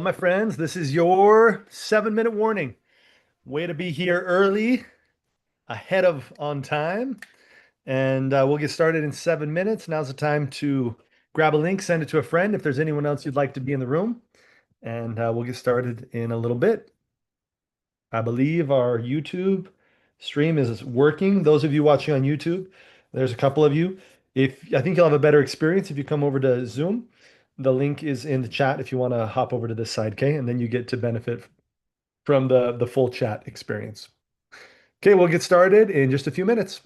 My friends, this is your 7-minute warning. Way to be here early, ahead of on time. And we'll get started in 7 minutes. Now's the time to grab a link, send it to a friend if there's anyone else you'd like to be in the room. And we'll get started in a little bit. I believe our YouTube stream is working. Those of you watching on YouTube, there's a couple of you. I think you'll have a better experience if you come over to Zoom. The link is in the chat if you want to hop over to this side, okay? And then you get to benefit from the full chat experience. Okay, we'll get started in just a few minutes.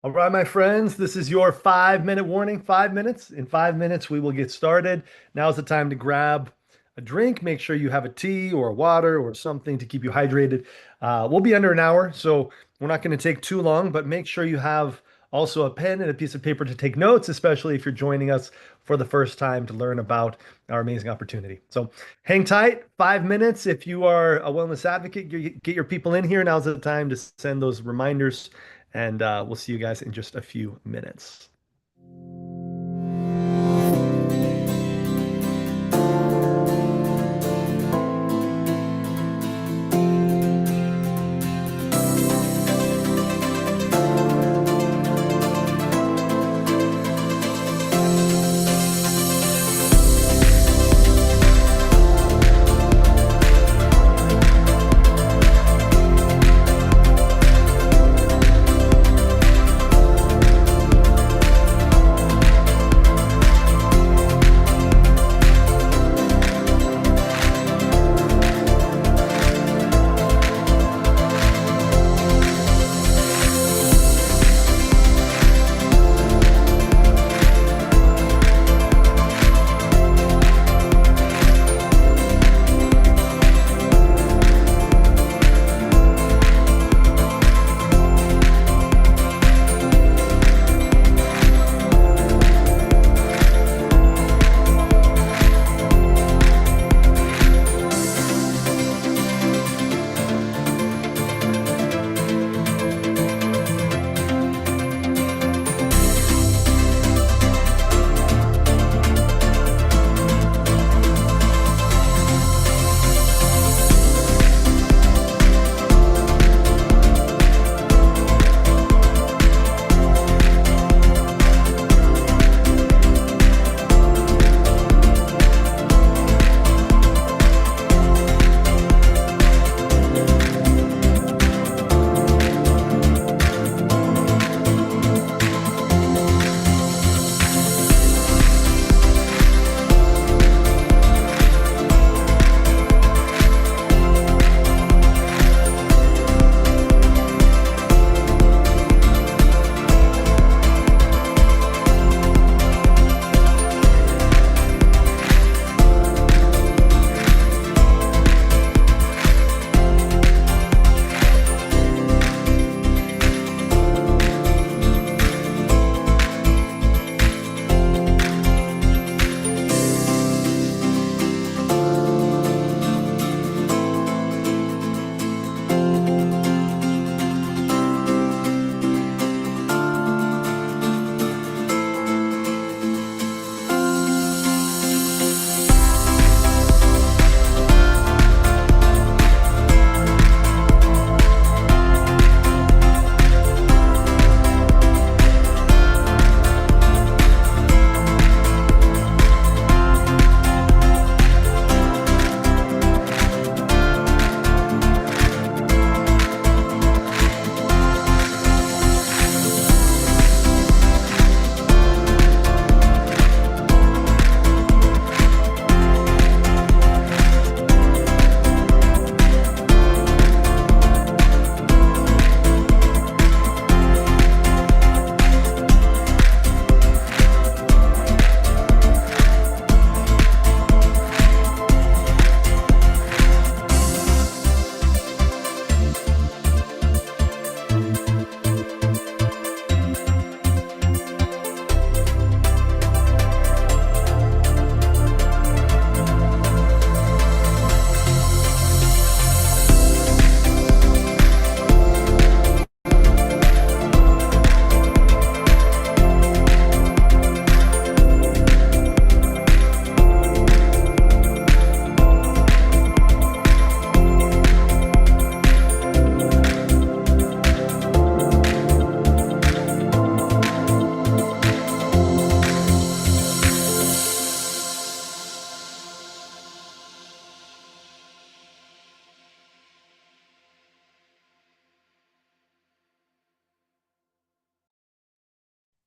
All right, my friends, this is your 5-minute warning. 5 minutes. In 5 minutes, we will get started. Now's the time to grab a drink. Make sure you have a tea or a water or something to keep you hydrated. We'll be under an hour, so we're not going to take too long, but make sure you have also a pen and a piece of paper to take notes, especially if you're joining us for the first time to learn about our amazing opportunity. So hang tight, 5 minutes. If you are a wellness advocate, get your people in here. Now's the time to send those reminders. And we'll see you guys in just a few minutes.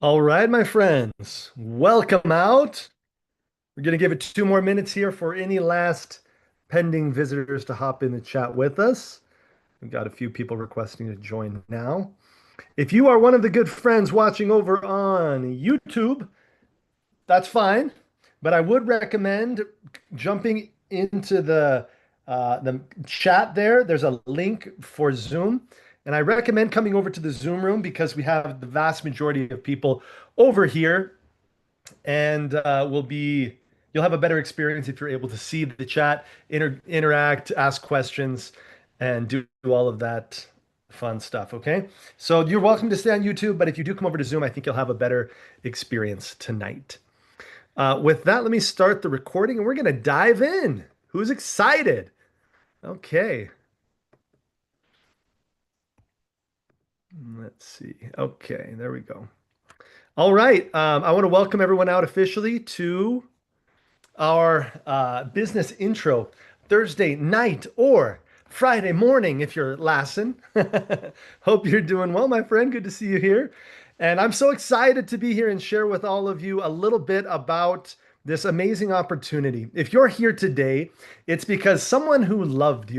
All right, my friends, welcome out. We're going to give it 2 more minutes here for any last pending visitors to hop in the chat with us. We've got a few people requesting to join now. If you are one of the good friends watching over on YouTube, that's fine, but I would recommend jumping into the chat there. There's a link for Zoom, and I recommend coming over to the Zoom room because we have the vast majority of people over here, and you'll have a better experience if you're able to see the chat, interact, ask questions, and do all of that fun stuff. Okay, so you're welcome to stay on YouTube, but if you do come over to Zoom, I think you'll have a better experience tonight. With that, let me start the recording and we're going to dive in. Who's excited? Okay, let's see. Okay, there we go. All right. I want to welcome everyone out officially to our business intro Thursday night or Friday morning if you're Lassen. Hope you're doing well, my friend. Good to see you here. And I'm so excited to be here and share with all of you a little bit about this amazing opportunity. If you're here today, it's because someone who loves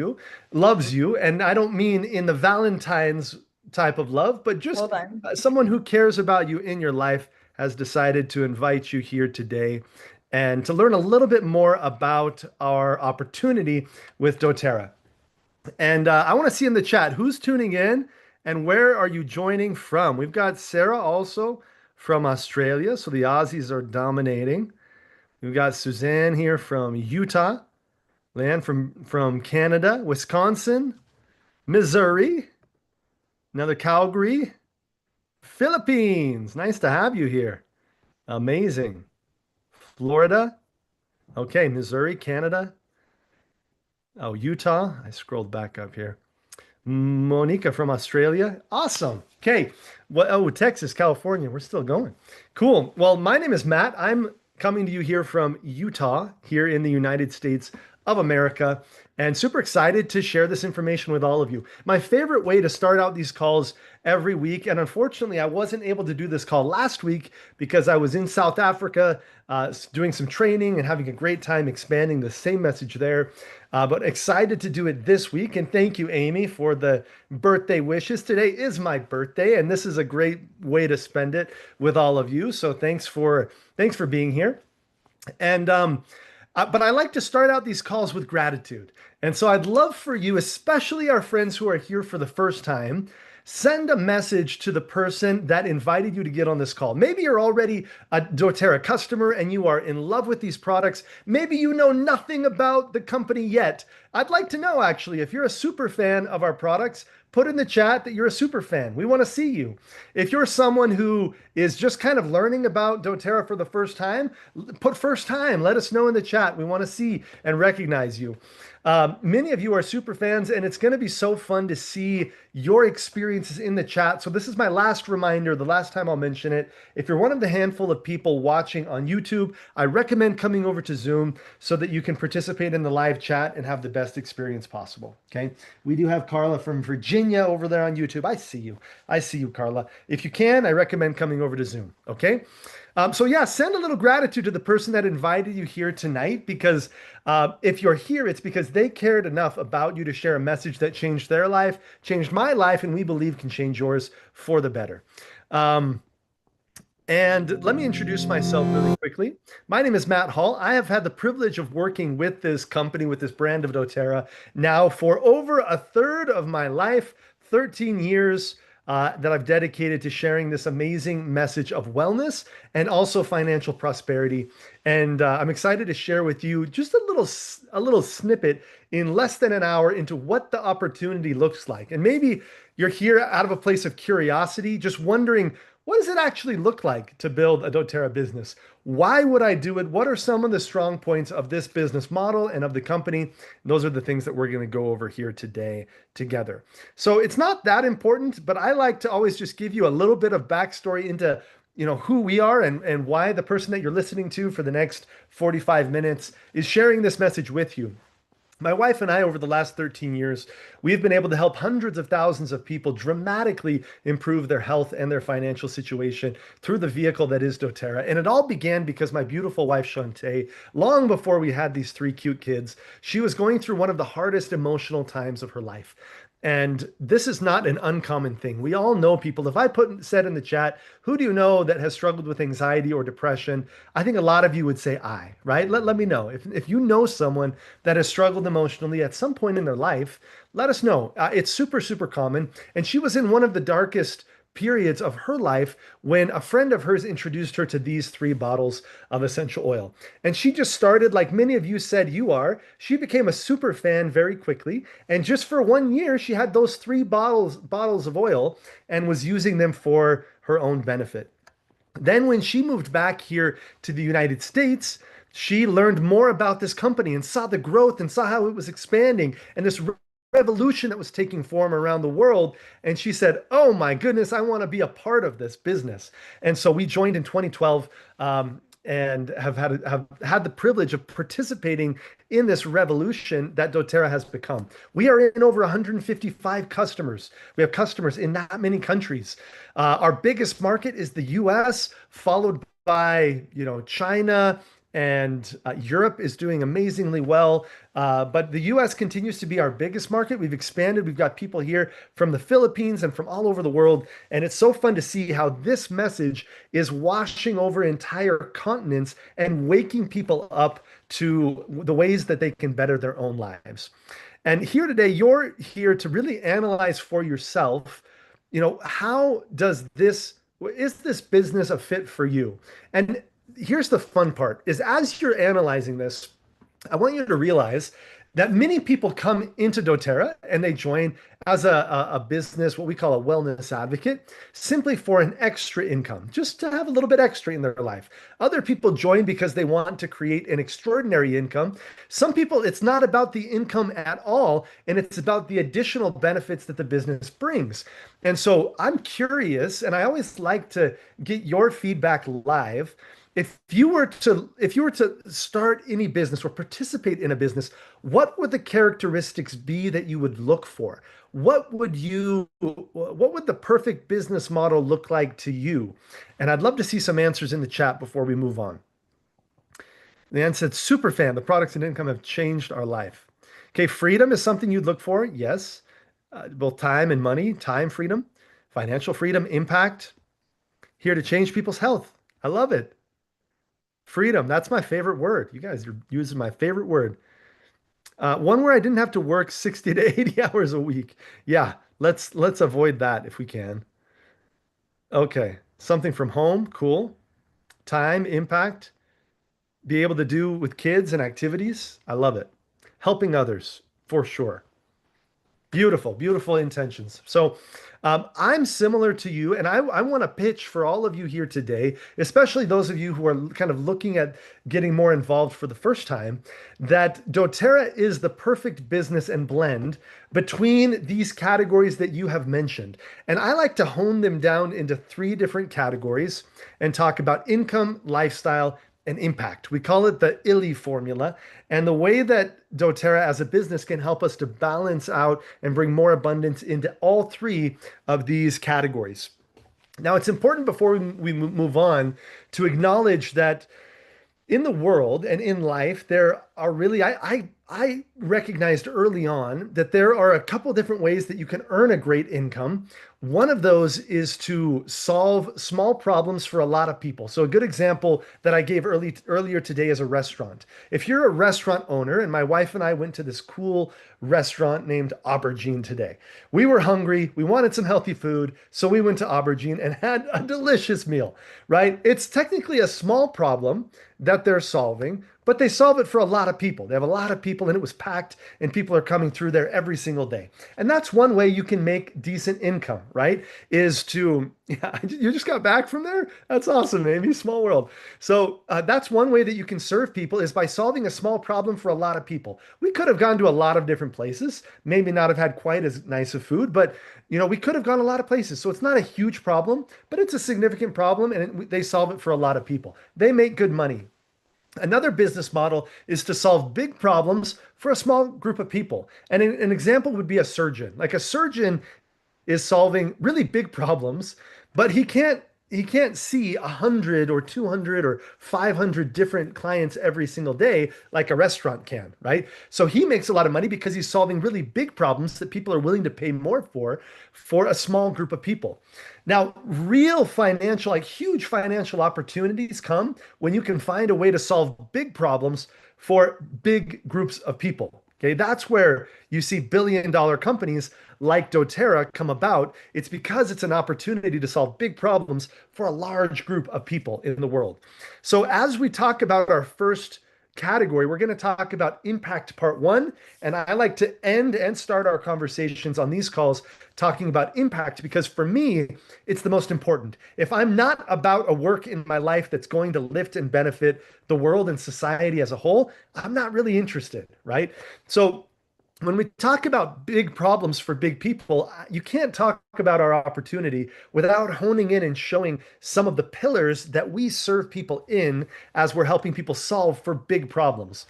you, and I don't mean in the Valentine's type of love, but just Well done. someone who cares about you in your life has decided to invite you here today and to learn a little bit more about our opportunity with doTERRA. And I want to see in the chat who's tuning in and where are you joining from? We've got Sarah also from Australia, so the Aussies are dominating. We've got Suzanne here from Utah, Leanne from Canada, Wisconsin, Missouri, another Calgary, Philippines. Nice to have you here. Amazing. Florida. Okay, Missouri, Canada. Oh, Utah. I scrolled back up here. Monica from Australia. Awesome. Okay. Well, oh, Texas, California. We're still going. Cool. Well, my name is Matt. I'm coming to you here from Utah, here in the United States of America, and super excited to share this information with all of you. My favorite way to start out these calls every week, and unfortunately, I wasn't able to do this call last week because I was in South Africa doing some training and having a great time expanding the same message there. But excited to do it this week. And thank you, Amy, for the birthday wishes. Today is my birthday, and this is a great way to spend it with all of you. So thanks for being here. And but I like to start out these calls with gratitude. And so I'd love for you, especially our friends who are here for the first time, send a message to the person that invited you to get on this call. Maybe you're already a doTERRA customer and you are in love with these products. Maybe you know nothing about the company yet. I'd like to know actually, if you're a super fan of our products, put in the chat that you're a super fan. We want to see you. If you're someone who is just kind of learning about doTERRA for the first time, put first time. Let us know in the chat. We want to see and recognize you. Many of you are super fans, and it's going to be so fun to see your experiences in the chat. So this is my last reminder, the last time I'll mention it. If you're one of the handful of people watching on YouTube, I recommend coming over to Zoom so that you can participate in the live chat and have the best experience possible. Okay. We do have Carla from Virginia over there on YouTube. I see you. I see you, Carla. If you can, I recommend coming over to Zoom. Okay. So yeah, send a little gratitude to the person that invited you here tonight because if you're here, it's because they cared enough about you to share a message that changed their life, changed my life, and we believe can change yours for the better. And let me introduce myself really quickly. My name is Matt Hall. I have had the privilege of working with this company, with this brand of doTERRA now for over a third of my life, 13 years that I've dedicated to sharing this amazing message of wellness and also financial prosperity. And I'm excited to share with you just a little snippet in less than an hour into what the opportunity looks like. And maybe you're here out of a place of curiosity, just wondering, what does it actually look like to build a doTERRA business? Why would I do it? What are some of the strong points of this business model and of the company? Those are the things that we're going to go over here today together. So it's not that important, but I like to always just give you a little bit of backstory into who we are and why the person that you're listening to for the next 45 minutes is sharing this message with you. My wife and I, over the last 13 years, we've been able to help hundreds of thousands of people dramatically improve their health and their financial situation through the vehicle that is doTERRA. And it all began because my beautiful wife, Shantae, long before we had these three cute kids, she was going through one of the hardest emotional times of her life. And this is not an uncommon thing. We all know people. If I said in the chat, who do you know that has struggled with anxiety or depression? I think a lot of you would say I, right? Let me know. If you know someone that has struggled emotionally at some point in their life, let us know. It's super, super common. And she was in one of the darkest periods of her life when a friend of hers introduced her to these three bottles of essential oil. And she just started, like many of you said you are, she became a super fan very quickly. And just for 1 year, she had those three bottles of oil and was using them for her own benefit. Then, when she moved back here to the United States, she learned more about this company and saw the growth and saw how it was expanding and this revolution that was taking form around the world. And she said, "Oh my goodness, I want to be a part of this business." And so we joined in 2012, and have had the privilege of participating in this revolution that doTERRA has become. We are in over 155 customers. We have customers in that many countries. Our biggest market is the US, followed by, China, and Europe is doing amazingly well. But the US continues to be our biggest market. We've expanded. We've got people here from the Philippines and from all over the world. And it's so fun to see how this message is washing over entire continents and waking people up to the ways that they can better their own lives. And here today, you're here to really analyze for yourself, how does this, is this business a fit for you? And here's the fun part is as you're analyzing this, I want you to realize that many people come into doTERRA and they join as a business, what we call a wellness advocate, simply for an extra income, just to have a little bit extra in their life. Other people join because they want to create an extraordinary income. Some people, it's not about the income at all, and it's about the additional benefits that the business brings. And so I'm curious, and I always like to get your feedback live. If you were to start any business or participate in a business, what would the characteristics be that you would look for? What would the perfect business model look like to you? And I'd love to see some answers in the chat before we move on. Leanne said, super fan. The products and income have changed our life. Okay, freedom is something you'd look for. Yes. Both time and money, time freedom, financial freedom, impact, here to change people's health. I love it. Freedom, that's my favorite word. You guys are using my favorite word. One where I didn't have to work 60 to 80 hours a week. Yeah, let's avoid that if we can. Okay, something from home, cool. Time, impact, be able to do with kids and activities. I love it. Helping others, for sure. Beautiful, beautiful intentions. So I'm similar to you, and I want to pitch for all of you here today, especially those of you who are kind of looking at getting more involved for the first time, that doTERRA is the perfect business and blend between these categories that you have mentioned. And I like to hone them down into three different categories and talk about income, lifestyle, and impact. We call it the ILI formula. And the way that doTERRA as a business can help us to balance out and bring more abundance into all three of these categories. Now, it's important before we move on to acknowledge that in the world and in life, there are really, I recognized early on that there are a couple different ways that you can earn a great income. One of those is to solve small problems for a lot of people. So a good example that I gave earlier today is a restaurant. If you're a restaurant owner, and my wife and I went to this cool restaurant named Aubergine today. We were hungry, we wanted some healthy food, so we went to Aubergine and had a delicious meal, right? It's technically a small problem that they're solving, but they solve it for a lot of people. They have a lot of people and it was packed and people are coming through there every single day. And that's one way you can make decent income, right? Is to, yeah, you just got back from there? That's awesome, Amy. Small world. So that's one way that you can serve people is by solving a small problem for a lot of people. We could have gone to a lot of different places, maybe not have had quite as nice of food, but we could have gone a lot of places. So it's not a huge problem, but it's a significant problem and they solve it for a lot of people. They make good money. Another business model is to solve big problems for a small group of people. And an example would be a surgeon. Like a surgeon is solving really big problems, but he can't see 100 or 200 or 500 different clients every single day like a restaurant can, right? So he makes a lot of money because he's solving really big problems that people are willing to pay more for a small group of people. Now, real financial, like huge financial opportunities come when you can find a way to solve big problems for big groups of people. Okay, that's where you see billion-dollar companies like doTERRA come about. It's because it's an opportunity to solve big problems for a large group of people in the world. So, as we talk about our first category, we're going to talk about impact part one. And I like to end and start our conversations on these calls talking about impact because for me, it's the most important. If I'm not about a work in my life that's going to lift and benefit the world and society as a whole, I'm not really interested, right? So when we talk about big problems for big people, you can't talk about our opportunity without honing in and showing some of the pillars that we serve people in as we're helping people solve for big problems.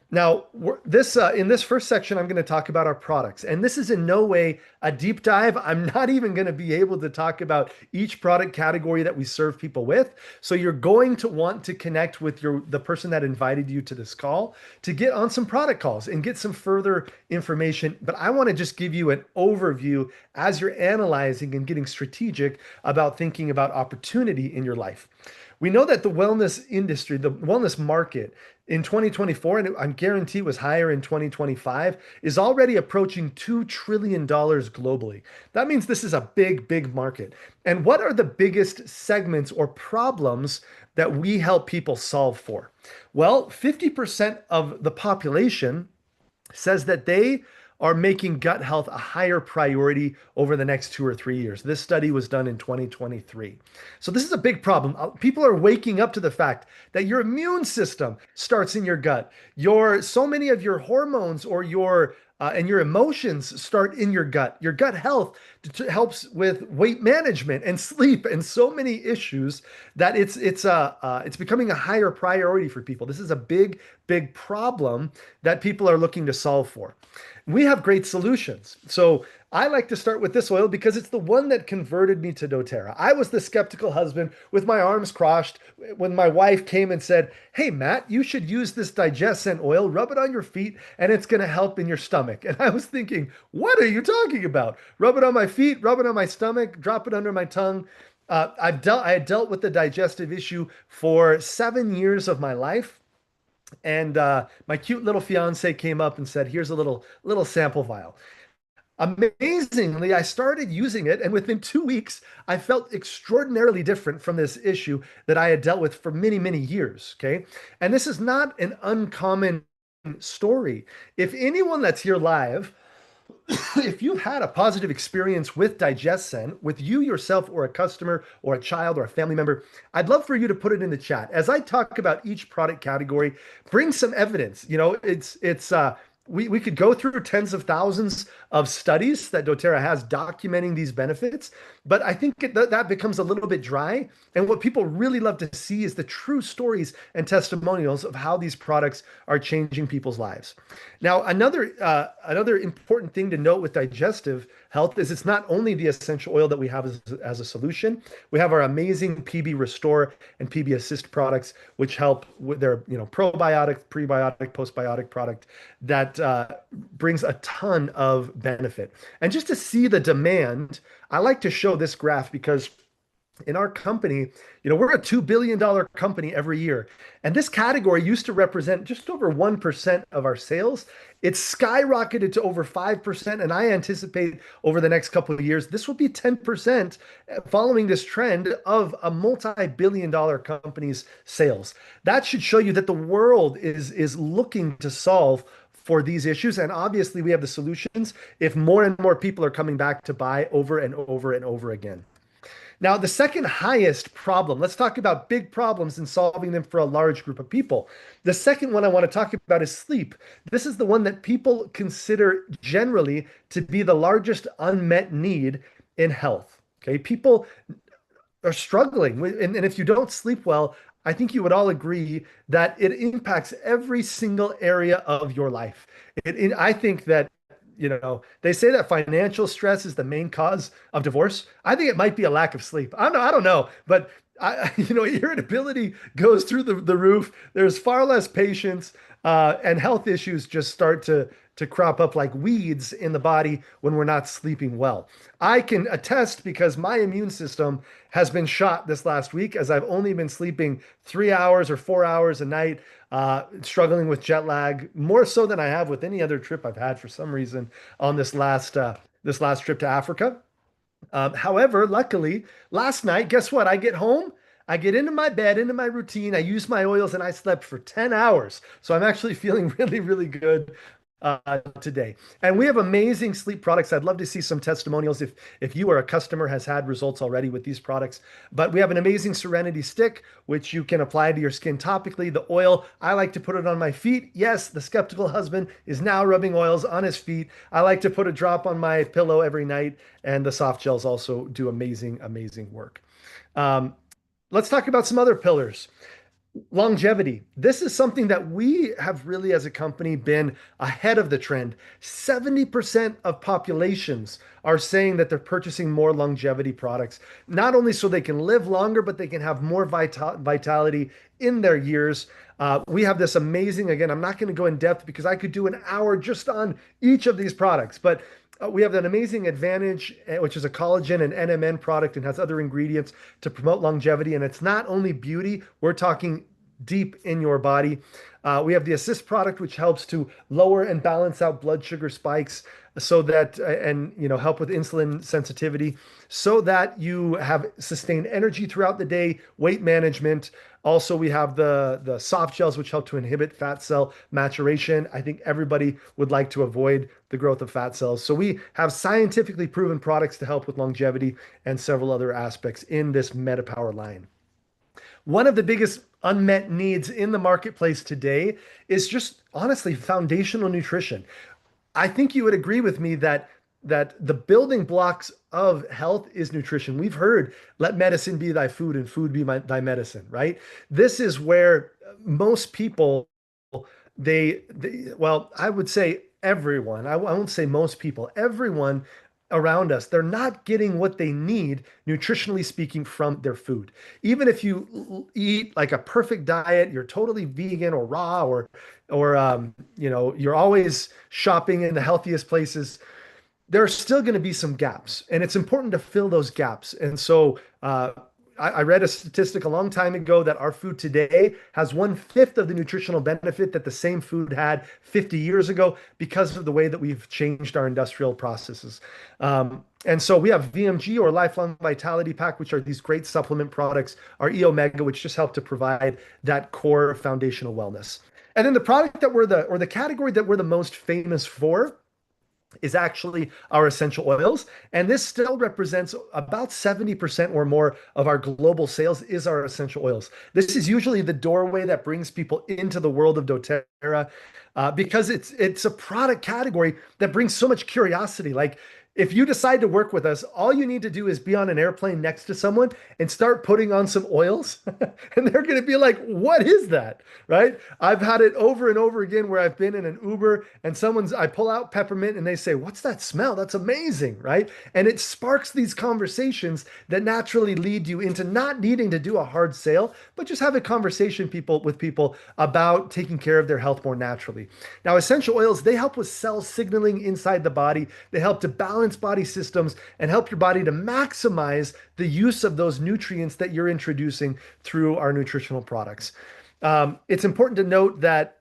Now, this in this first section, I'm going to talk about our products, and this is in no way a deep dive. I'm not even going to be able to talk about each product category that we serve people with. So you're going to want to connect with the person that invited you to this call to get on some product calls and get some further information. But I want to just give you an overview as you're analyzing and getting strategic about thinking about opportunity in your life. We know that the wellness industry, the wellness market in 2024, and I guarantee it was higher in 2025, is already approaching $2 trillion globally. That means this is a big, big market. And what are the biggest segments or problems that we help people solve for? Well, 50% of the population says that they are making gut health a higher priority over the next 2 or 3 years. This study was done in 2023. So this is a big problem. People are waking up to the fact that your immune system starts in your gut. So many of your hormones or your and your emotions start in your gut. Your gut health helps with weight management and sleep and so many issues that it's becoming a higher priority for people. This is a big, big problem that people are looking to solve for. We have great solutions. So I like to start with this oil because it's the one that converted me to doTERRA. I was the skeptical husband with my arms crossed when my wife came and said, "Hey, Matt, you should use this DigestZen oil, rub it on your feet, and it's going to help in your stomach." And I was thinking, what are you talking about? Rub it on my feet, rub it on my stomach, drop it under my tongue. I had dealt with the digestive issue for 7 years of my life. And my cute little fiance came up and said, "Here's a little sample vial." Amazingly, I started using it, and within 2 weeks, I felt extraordinarily different from this issue that I had dealt with for many, many years. Okay. And this is not an uncommon story. If anyone that's here live if you've had a positive experience with DigestZen, with you yourself or a customer or a child or a family member, I'd love for you to put it in the chat. As I talk about each product category, bring some evidence. We could go through tens of thousands of studies that doTERRA has documenting these benefits, but I think that becomes a little bit dry. And what people really love to see is the true stories and testimonials of how these products are changing people's lives. Now, another important thing to note with digestive health is it's not only the essential oil that we have as a solution. We have our amazing PB Restore and PB Assist products, which help with their probiotic, prebiotic, postbiotic product that brings a ton of benefit. And just to see the demand, I like to show this graph because in our company, we're a $2 billion company every year. And this category used to represent just over 1% of our sales. It's skyrocketed to over 5%. And I anticipate over the next couple of years, this will be 10% following this trend of a multi-billion dollar company's sales. That should show you that the world is looking to solve for these issues. And obviously we have the solutions if more and more people are coming back to buy over and over and over again. Now, the second highest problem, let's talk about big problems and solving them for a large group of people. The second one I want to talk about is sleep. This is the one that people consider generally to be the largest unmet need in health. Okay, people are struggling. And if you don't sleep well, I think you would all agree that it impacts every single area of your life. I think that, they say that financial stress is the main cause of divorce. I think it might be a lack of sleep. I don't know, but irritability goes through the roof. There's far less patience, and health issues just start to crop up like weeds in the body when we're not sleeping well. I can attest because my immune system has been shot this last week as I've only been sleeping 3 hours or 4 hours a night, struggling with jet lag more so than I have with any other trip I've had for some reason on this last trip to Africa. However, luckily, last night, guess what? I get home, I get into my bed, into my routine, I use my oils, and I slept for 10 hours. So I'm actually feeling really, really good today. And we have amazing sleep products. I'd love to see some testimonials if you or a customer has had results already with these products. But we have an amazing Serenity stick, which you can apply to your skin topically. The oil, I like to put it on my feet. Yes, the skeptical husband is now rubbing oils on his feet. I like to put a drop on my pillow every night, and the soft gels also do amazing, amazing work. Um, let's talk about some other pillars. Longevity. This is something that we have really, as a company, been ahead of the trend. 70% of populations are saying that they're purchasing more longevity products, not only so they can live longer, but they can have more vitality in their years. We have this amazing, again, I'm not going to go in depth because I could do an hour just on each of these products, but we have an amazing Advantage, which is a collagen and NMN product and has other ingredients to promote longevity. And it's not only beauty, we're talking deep in your body. We have the Assist product, which helps to lower and balance out blood sugar spikes so that, and help with insulin sensitivity so that you have sustained energy throughout the day, weight management. Also, we have the soft gels, which help to inhibit fat cell maturation. I think everybody would like to avoid the growth of fat cells. So we have scientifically proven products to help with longevity and several other aspects in this MetaPower line. One of the biggest unmet needs in the marketplace today is just honestly foundational nutrition. I think you would agree with me that the building blocks of health is nutrition. We've heard, let medicine be thy food and food be thy medicine, right? This is where most people, well, I would say everyone, I won't say most people, everyone around us, they're not getting what they need, nutritionally speaking, from their food. Even if you eat like a perfect diet, you're totally vegan or raw, or you're always shopping in the healthiest places, there are still going to be some gaps, and it's important to fill those gaps. And so, I read a statistic a long time ago that our food today has 1/5 of the nutritional benefit that the same food had 50 years ago because of the way that we've changed our industrial processes. And so we have VMG or Lifelong Vitality Pack, which are these great supplement products, our E Omega, which just help to provide that core foundational wellness. And then the product that or the category that we're the most famous for is actually our essential oils. And this still represents about 70% or more of our global sales is our essential oils. This is usually the doorway that brings people into the world of doTERRA, because it's a product category that brings so much curiosity. Like, if you decide to work with us, all you need to do is be on an airplane next to someone and start putting on some oils. And they're going to be like, what is that? Right? I've had it over and over again where I've been in an Uber and I pull out peppermint and they say, what's that smell? That's amazing. Right? And it sparks these conversations that naturally lead you into not needing to do a hard sale, but just have a conversation with people about taking care of their health more naturally. Now, essential oils, they help with cell signaling inside the body. They help to balance body systems and help your body to maximize the use of those nutrients that you're introducing through our nutritional products. It's important to note that,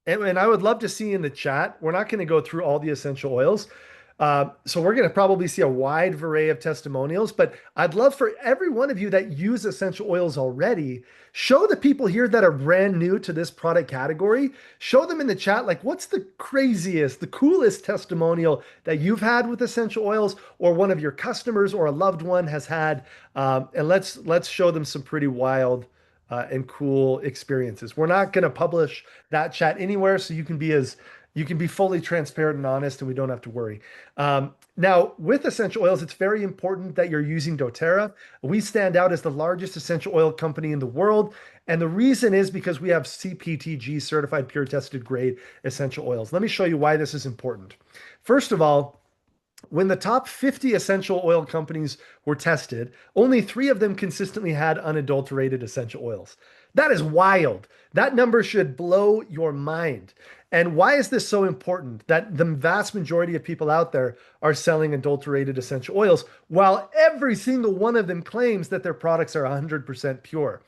and I would love to see in the chat, we're not going to go through all the essential oils. So we're going to probably see a wide array of testimonials, but I'd love for every one of you that use essential oils already, show the people here that are brand new to this product category, show them in the chat, like, what's the craziest, the coolest testimonial that you've had with essential oils, or one of your customers or a loved one has had. And let's show them some pretty wild and cool experiences. We're not going to publish that chat anywhere, so you can be as You can be fully transparent and honest, and we don't have to worry. Now, with essential oils, it's very important that you're using doTERRA. We stand out as the largest essential oil company in the world. And the reason is because we have CPTG certified pure tested grade essential oils. Let me show you why this is important. First of all, when the top 50 essential oil companies were tested, only three of them consistently had unadulterated essential oils. That is wild. That number should blow your mind. And why is this so important? That the vast majority of people out there are selling adulterated essential oils, while every single one of them claims that their products are 100% pure.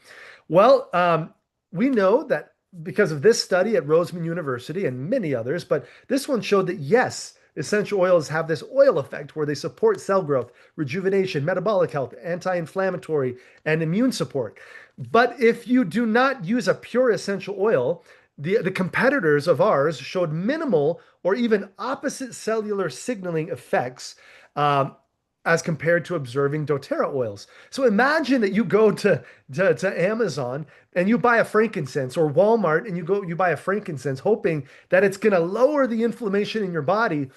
Well, we know that because of this study at Roseman University and many others, but this one showed that yes, essential oils have this oil effect where they support cell growth, rejuvenation, metabolic health, anti-inflammatory, and immune support. But if you do not use a pure essential oil, the competitors of ours showed minimal or even opposite cellular signaling effects um, as compared to observing doTERRA oils. So imagine that you go to Amazon and you buy a frankincense, or Walmart and you buy a frankincense hoping that it's going to lower the inflammation in your body,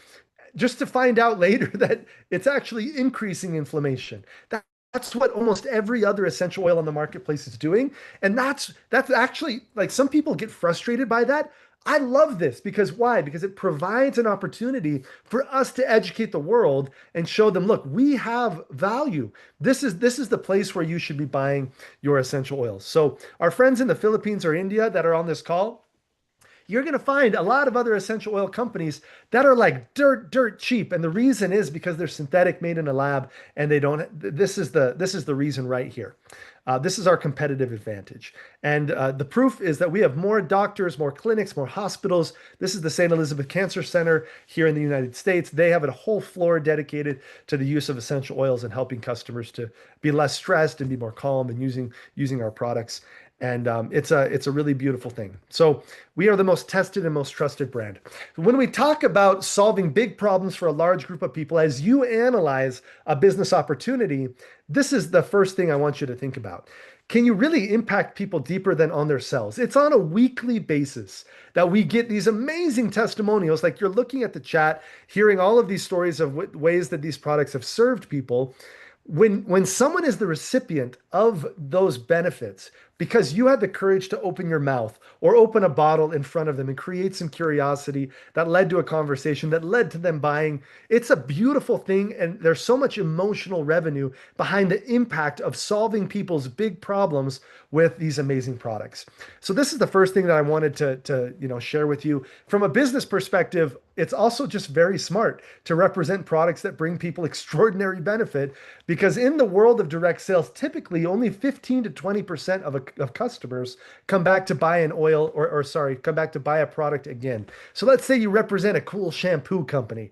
just to find out later that it's actually increasing inflammation. That's what almost every other essential oil on the marketplace is doing. And that's actually, like, some people get frustrated by that. I love this because why? Because it provides an opportunity for us to educate the world and show them, look, we have value. This is the place where you should be buying your essential oils. So our friends in the Philippines or India that are on this call, you're going to find a lot of other essential oil companies that are like dirt cheap. And the reason is because they're synthetic, made in a lab, and they don't. This is the reason right here. This is our competitive advantage. And the proof is that we have more doctors, more clinics, more hospitals. This is the St. Elizabeth Cancer Center here in the United States. They have a whole floor dedicated to the use of essential oils and helping customers to be less stressed and be more calm and using our products. And it's a really beautiful thing. So we are the most tested and most trusted brand. When we talk about solving big problems for a large group of people, as you analyze a business opportunity, this is the first thing I want you to think about. Can you really impact people deeper than on their cells? It's on a weekly basis that we get these amazing testimonials. Like, you're looking at the chat, hearing all of these stories of ways that these products have served people. When someone is the recipient of those benefits because you had the courage to open your mouth or open a bottle in front of them and create some curiosity that led to a conversation that led to them buying, it's a beautiful thing. And there's so much emotional revenue behind the impact of solving people's big problems with these amazing products. So this is the first thing that I wanted to share with you. From a business perspective, it's also just very smart to represent products that bring people extraordinary benefit, because in the world of direct sales, typically only 15 to 20% of customers come back to buy an oil, or sorry, come back to buy a product again. So let's say you represent a cool shampoo company.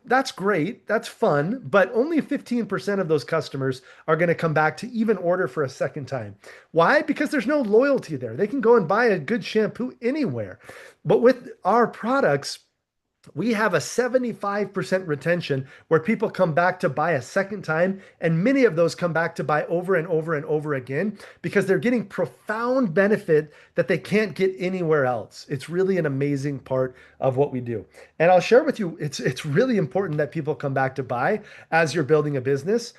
That's great. That's fun, but only 15% of those customers are going to come back to even order for a second time. Why? Because there's no loyalty there. They can go and buy a good shampoo anywhere. But with our products, we have a 75% retention where people come back to buy a second time, and many of those come back to buy over and over and over again because they're getting profound benefit that they can't get anywhere else. It's really an amazing part of what we do. And I'll share with you, it's really important that people come back to buy as you're building a business.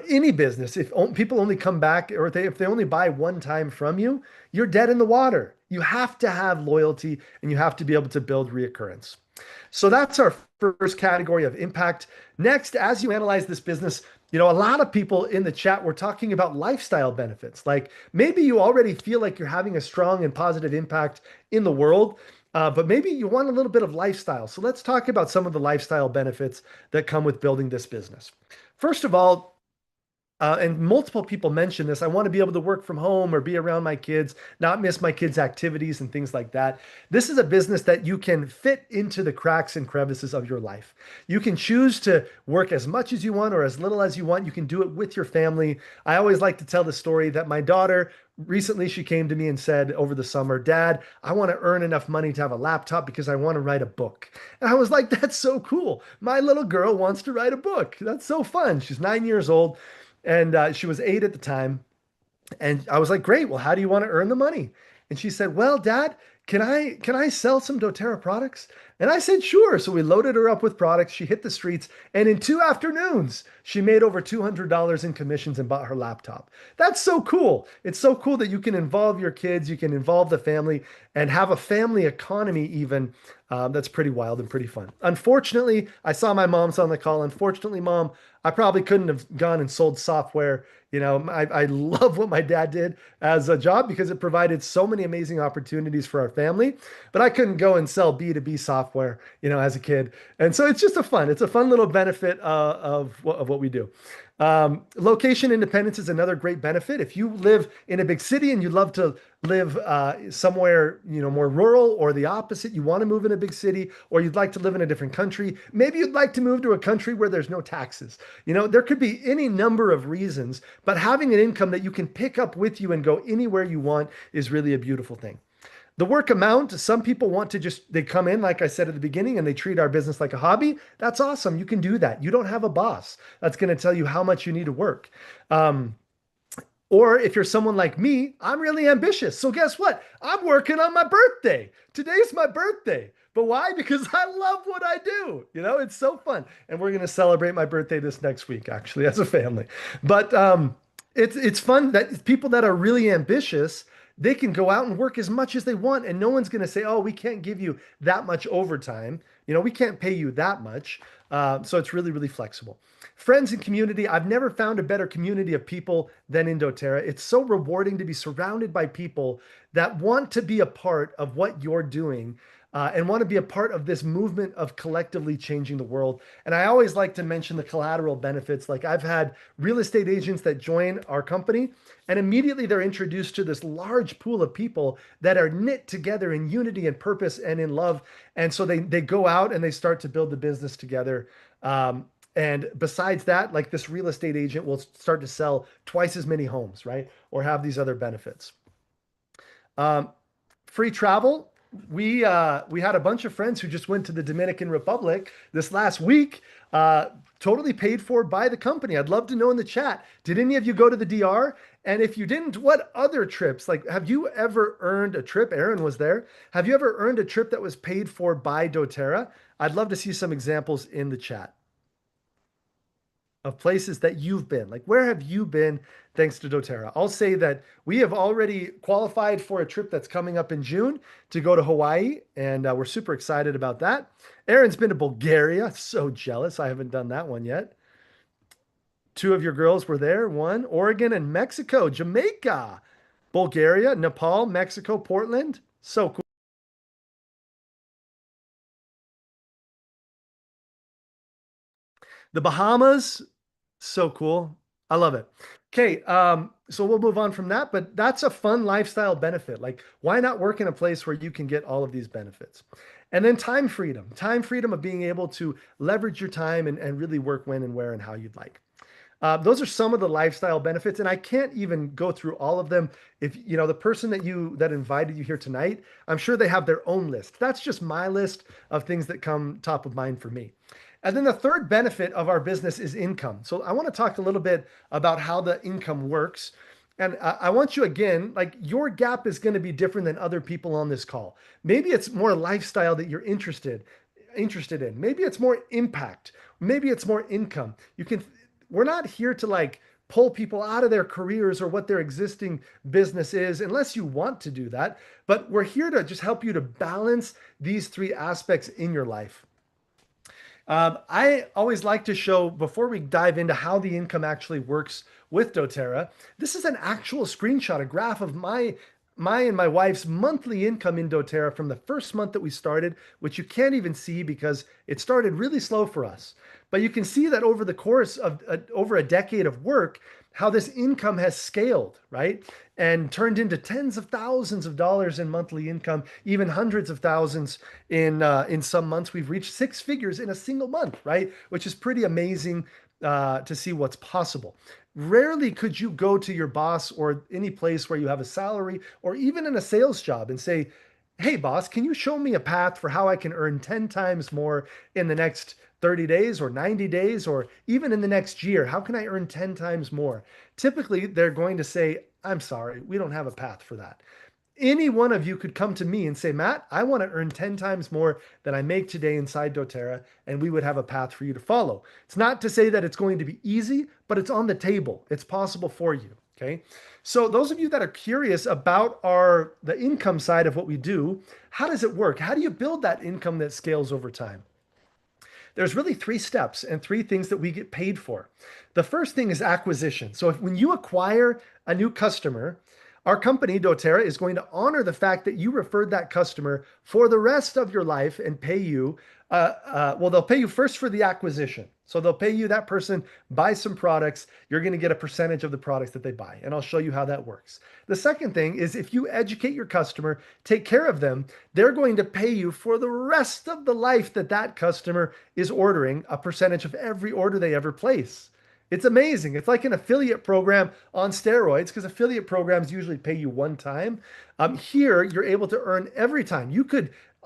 Any business, if people only come back, or if they only buy one time from you, you're dead in the water. You have to have loyalty and you have to be able to build reoccurrence. So that's our first category of impact. Next, as you analyze this business, a lot of people in the chat were talking about lifestyle benefits. Like, maybe you already feel like you're having a strong and positive impact in the world, but maybe you want a little bit of lifestyle. So let's talk about some of the lifestyle benefits that come with building this business. First of all, and multiple people mention this, I want to be able to work from home or be around my kids, not miss my kids' activities and things like that. This is a business that you can fit into the cracks and crevices of your life. You can choose to work as much as you want or as little as you want. You can do it with your family. I always like to tell the story that my daughter, recently, she came to me and said over the summer, "Dad, I want to earn enough money to have a laptop because I want to write a book." And I was like, "That's so cool. My little girl wants to write a book. That's so fun." She's 9 years old. And she was 8 at the time. And I was like, "Great. Well, how do you want to earn the money?" And she said, "Well, Dad, can I sell some doTERRA products? And I said, sure. So we loaded her up with products. She hit the streets, and in 2 afternoons, she made over $200 in commissions and bought her laptop. That's so cool. It's so cool that you can involve your kids, you can involve the family, and have a family economy even. That's pretty wild and pretty fun. Unfortunately, I saw my mom's on the call. Unfortunately, mom, I probably couldn't have gone and sold software. I love what my dad did as a job because it provided so many amazing opportunities for our family, but I couldn't go and sell B2B software, as a kid. And so it's a fun little benefit of what we do. Location independence is another great benefit. If you live in a big city and you love to live somewhere, more rural, or the opposite, you want to move in a big city, or you'd like to live in a different country, maybe you'd like to move to a country where there's no taxes. There could be any number of reasons, but having an income that you can pick up with you and go anywhere you want is really a beautiful thing. The work amount, some people want to they come in, like I said at the beginning, and they treat our business like a hobby. That's awesome. You can do that. You don't have a boss that's going to tell you how much you need to work. Or if you're someone like me, I'm really ambitious. So guess what? I'm working on my birthday. Today's my birthday. But why? Because I love what I do. It's so fun. And we're going to celebrate my birthday this next week, actually, as a family. But it's fun that people that are really ambitious, they can go out and work as much as they want, and no one's going to say, "Oh, we can't give you that much overtime. We can't pay you that much." So it's really, really flexible. Friends and community. I've never found a better community of people than in doTERRA. It's so rewarding to be surrounded by people that want to be a part of what you're doing. And want to be a part of this movement of collectively changing the world. And I always like to mention the collateral benefits. Like, I've had real estate agents that join our company, and immediately they're introduced to this large pool of people that are knit together in unity and purpose and in love. And so they go out and they start to build the business together. And besides that, like, this real estate agent will start to sell twice as many homes, right? Or have these other benefits. Free travel. We had a bunch of friends who just went to the Dominican Republic this last week, totally paid for by the company. I'd love to know in the chat, did any of you go to the DR? And if you didn't, what other trips? Like, have you ever earned a trip? Aaron was there. Have you ever earned a trip that was paid for by doTERRA? I'd love to see some examples in the chat of places that you've been. Like, where have you been thanks to doTERRA? I'll say that we have already qualified for a trip that's coming up in June to go to Hawaii, and we're super excited about that. Aaron's been to Bulgaria. So jealous. I haven't done that one yet. Two of your girls were there. One, Oregon and Mexico, Jamaica, Bulgaria, Nepal, Mexico, Portland. So cool. The Bahamas, so cool. I love it. Okay, so we'll move on from that, but that's a fun lifestyle benefit. Like, why not work in a place where you can get all of these benefits? And then time freedom of being able to leverage your time and really work when and where and how you'd like. Those are some of the lifestyle benefits, and I can't even go through all of them. If the person that invited you here tonight, I'm sure they have their own list. That's just my list of things that come top of mind for me. And then the third benefit of our business is income. So I want to talk a little bit about how the income works. And I want you, again, like, your gap is going to be different than other people on this call. Maybe it's more lifestyle that you're interested in. Maybe it's more impact. Maybe it's more income. We're not here to, like, pull people out of their careers or what their existing business is, unless you want to do that. But we're here to just help you to balance these three aspects in your life. I always like to show, before we dive into how the income actually works with doTERRA, this is an actual screenshot, a graph of my and my wife's monthly income in doTERRA from the first month that we started, which you can't even see because it started really slow for us. But you can see that over the course of over a decade of work, how this income has scaled, right? And turned into tens of thousands of dollars in monthly income, even hundreds of thousands in some months. We've reached six figures in a single month, right? Which is pretty amazing to see what's possible. Rarely could you go to your boss or any place where you have a salary or even in a sales job and say, "Hey, boss, can you show me a path for how I can earn 10 times more in the next 30 days or 90 days or even in the next year? How can I earn 10 times more?" Typically, they're going to say, "I'm sorry, we don't have a path for that." any one of you could come to me and say, Matt, I want to earn 10 times more than I make today inside doTERRA, and we would have a path for you to follow. It's not to say that it's going to be easy, but it's on the table. It's possible for you. Okay. So those of you that are curious about the income side of what we do, how does it work? How do you build that income that scales over time? There's really three steps and three things that we get paid for. The first thing is acquisition. So when you acquire a new customer, our company, doTERRA, is going to honor the fact that you referred that customer for the rest of your life and pay you. Well, they'll pay you first for the acquisition. So they'll pay you, that person buys some products, you're going to get a percentage of the products that they buy. And I'll show you how that works. The second thing is if you educate your customer, take care of them, they're going to pay you for the rest of the life that that customer is ordering a percentage of every order they ever place. It's amazing. It's like an affiliate program on steroids because affiliate programs usually pay you one time. Here, you're able to earn every time.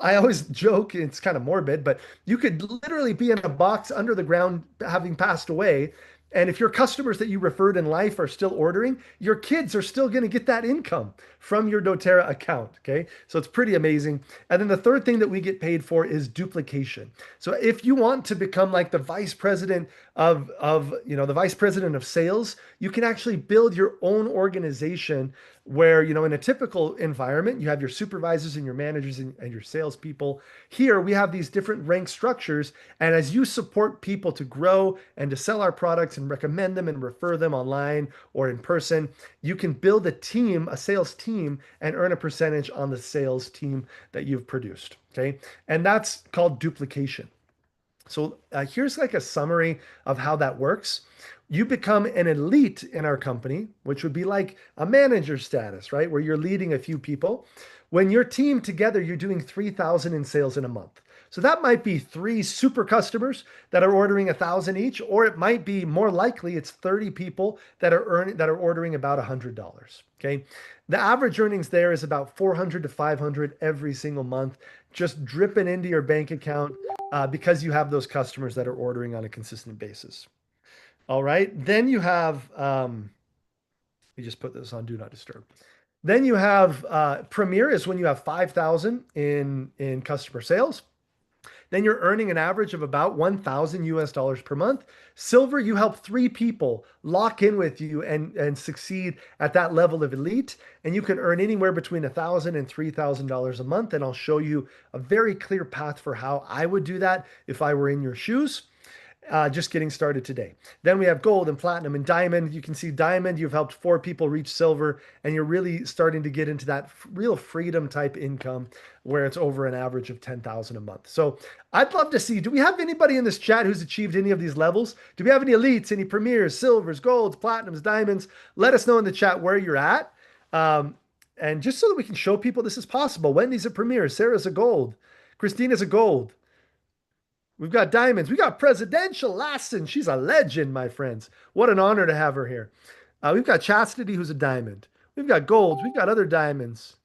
I always joke, it's kind of morbid, but you could literally be in a box under the ground having passed away. And if your customers that you referred in life are still ordering, your kids are still going to get that income from your doTERRA account. Okay. So it's pretty amazing. And then the third thing that we get paid for is duplication. So if you want to become like the vice president the vice president of sales, you can actually build your own organization where, in a typical environment, you have your supervisors and your managers and your salespeople. Here, we have these different rank structures. And as you support people to grow and to sell our products and recommend them and refer them online or in person, you can build a sales team, and earn a percentage on the sales team that you've produced. Okay. And that's called duplication. So here's like a summary of how that works. You become an elite in our company, which would be like a manager status, right? Where you're leading a few people. When your team together, you're doing 3,000 in sales in a month. So that might be three super customers that are ordering 1,000 each, or it might be more likely it's 30 people that are ordering about $100. Okay. The average earnings there is about 400 to 500 every single month, just dripping into your bank account because you have those customers that are ordering on a consistent basis. All right. Then you have, we just put this on Do Not Disturb. Then you have Premier is when you have 5,000 in customer sales. Then you're earning an average of about 1,000 US dollars per month. Silver, you help three people lock in with you and succeed at that level of elite. And you can earn anywhere between $1,000 and $3,000 a month. And I'll show you a very clear path for how I would do that if I were in your shoes. Just getting started today. Then we have gold and platinum and diamond. You can see diamond, you've helped four people reach silver, and you're really starting to get into that real freedom type income where it's over an average of 10,000 a month. So I'd love to see, do we have anybody in this chat who's achieved any of these levels? Do we have any elites, any premiers, silvers, golds, platinums, diamonds? Let us know in the chat where you're at. And just so that we can show people this is possible. Wendy's a premier, Sarah's a gold, Christina's a gold. We've got diamonds. We got Presidential Lassen. She's a legend, my friends. What an honor to have her here. We've got Chastity, who's a diamond. We've got golds. We've got other diamonds.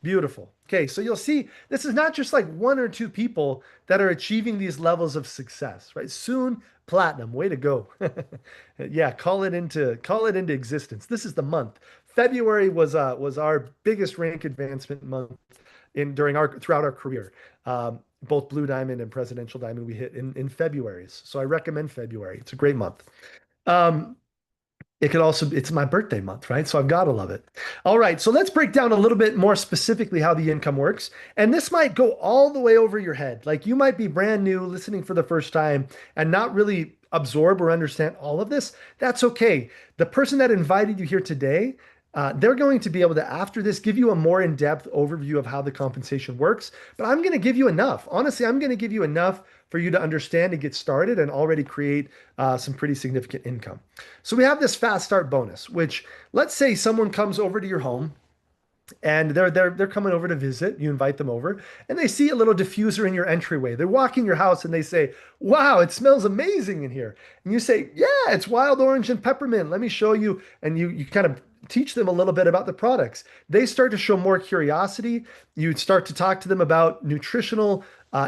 Beautiful. Okay, so you'll see this is not just like one or two people that are achieving these levels of success, right? Soon, platinum. Way to go. Yeah, call it into existence. This is the month. February was our biggest rank advancement month throughout our career. Both Blue Diamond and Presidential Diamond we hit in February's. So I recommend February. It's a great month. It's my birthday month, right? So I've got to love it. All right. So let's break down a little bit more specifically how the income works. And this might go all the way over your head. Like you might be brand new listening for the first time and not really absorb or understand all of this. That's okay. The person that invited you here today, they're going to be able to, after this, give you a more in-depth overview of how the compensation works. But I'm going to give you enough. Honestly, I'm going to give you enough for you to understand and get started and already create some pretty significant income. So we have this fast start bonus, which let's say someone comes over to your home and they're coming over to visit. You invite them over and they see a little diffuser in your entryway. They're walking your house and they say, wow, it smells amazing in here. And you say, yeah, it's wild orange and peppermint. Let me show you. And you kind of teach them a little bit about the products. They start to show more curiosity. You start to talk to them about nutritional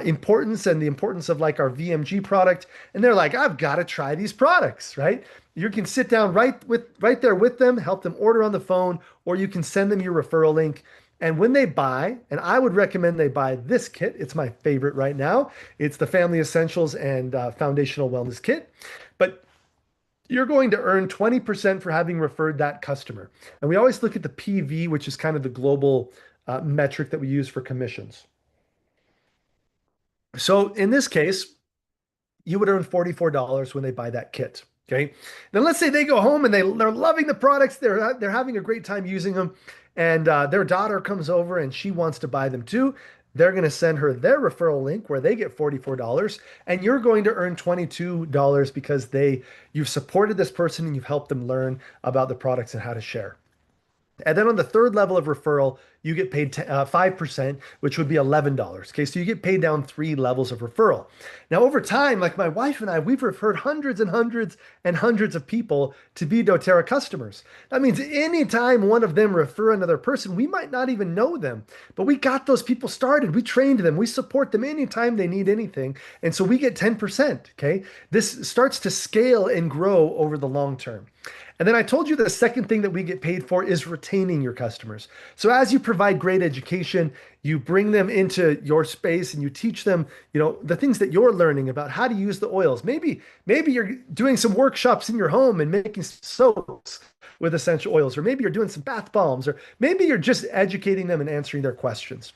importance and the importance of like our VMG product. And they're like, I've got to try these products, right? You can sit down right there with them, help them order on the phone, or you can send them your referral link. And when they buy, and I would recommend they buy this kit, it's my favorite right now. It's the Family Essentials and Foundational Wellness Kit. But you're going to earn 20% for having referred that customer. And we always look at the PV, which is kind of the global metric that we use for commissions. So in this case, you would earn $44 when they buy that kit. Okay. Then let's say they go home and they're loving the products. They're having a great time using them. And their daughter comes over and she wants to buy them too. They're going to send her their referral link where they get $44 and you're going to earn $22 because you've supported this person and you've helped them learn about the products and how to share. And then on the third level of referral, you get paid 5%, which would be $11. Okay, so you get paid down 3 levels of referral. Now, over time, like my wife and I, we've referred hundreds and hundreds and hundreds of people to be doTERRA customers. That means anytime one of them refer another person, we might not even know them, but we got those people started. We trained them. We support them anytime they need anything. And so we get 10%. Okay, this starts to scale and grow over the long term. And then I told you the second thing that we get paid for is retaining your customers. So as you provide great education, you bring them into your space and you teach them, the things that you're learning about how to use the oils. Maybe you're doing some workshops in your home and making soaps with essential oils, or maybe you're doing some bath bombs, or maybe you're just educating them and answering their questions.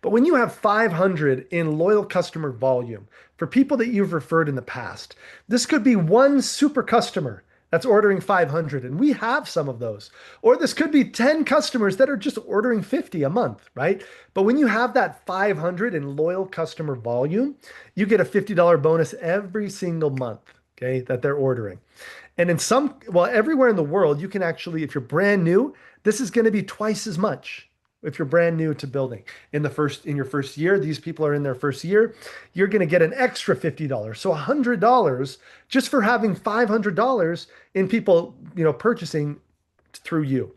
But when you have 500 in loyal customer volume for people that you've referred in the past, this could be one super customer that's ordering 500, and we have some of those. Or this could be 10 customers that are just ordering 50 a month, right? But when you have that 500 in loyal customer volume, you get a $50 bonus every single month, okay, that they're ordering. And everywhere in the world, you can actually, if you're brand new, this is going to be twice as much. If you're brand new to building in your first year, these people are in their first year, you're going to get an extra $50. So $100 just for having $500 in people, purchasing through you.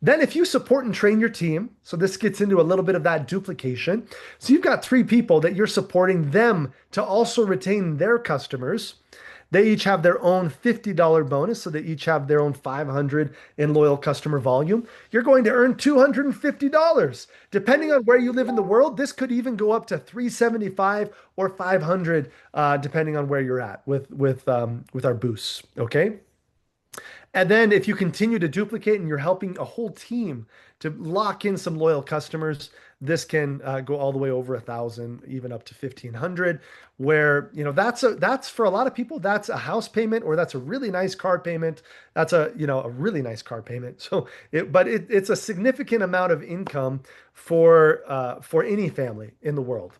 Then if you support and train your team, so this gets into a little bit of that duplication. So you've got 3 people that you're supporting them to also retain their customers. They each have their own $50 bonus, so they each have their own 500 in loyal customer volume. You're going to earn $250. Depending on where you live in the world, this could even go up to $375 or $500, depending on where you're at with our boosts. Okay. And then if you continue to duplicate and you're helping a whole team to lock in some loyal customers, this can go all the way over 1,000, even up to 1,500, where, that's for a lot of people, that's a house payment, or that's a really nice car payment. That's a really nice car payment. So it's a significant amount of income for any family in the world.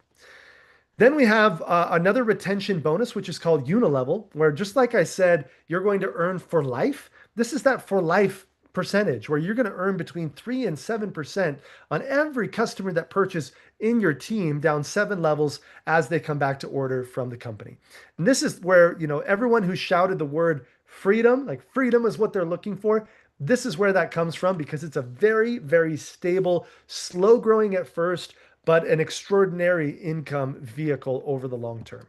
Then we have another retention bonus, which is called Unilevel, where just like I said, you're going to earn for life. This is that for life percentage where you're going to earn between 3 and 7% on every customer that purchase in your team down 7 levels as they come back to order from the company. And this is where, everyone who shouted the word freedom, like freedom is what they're looking for. This is where that comes from because it's a very, very stable, slow growing at first, but an extraordinary income vehicle over the long term.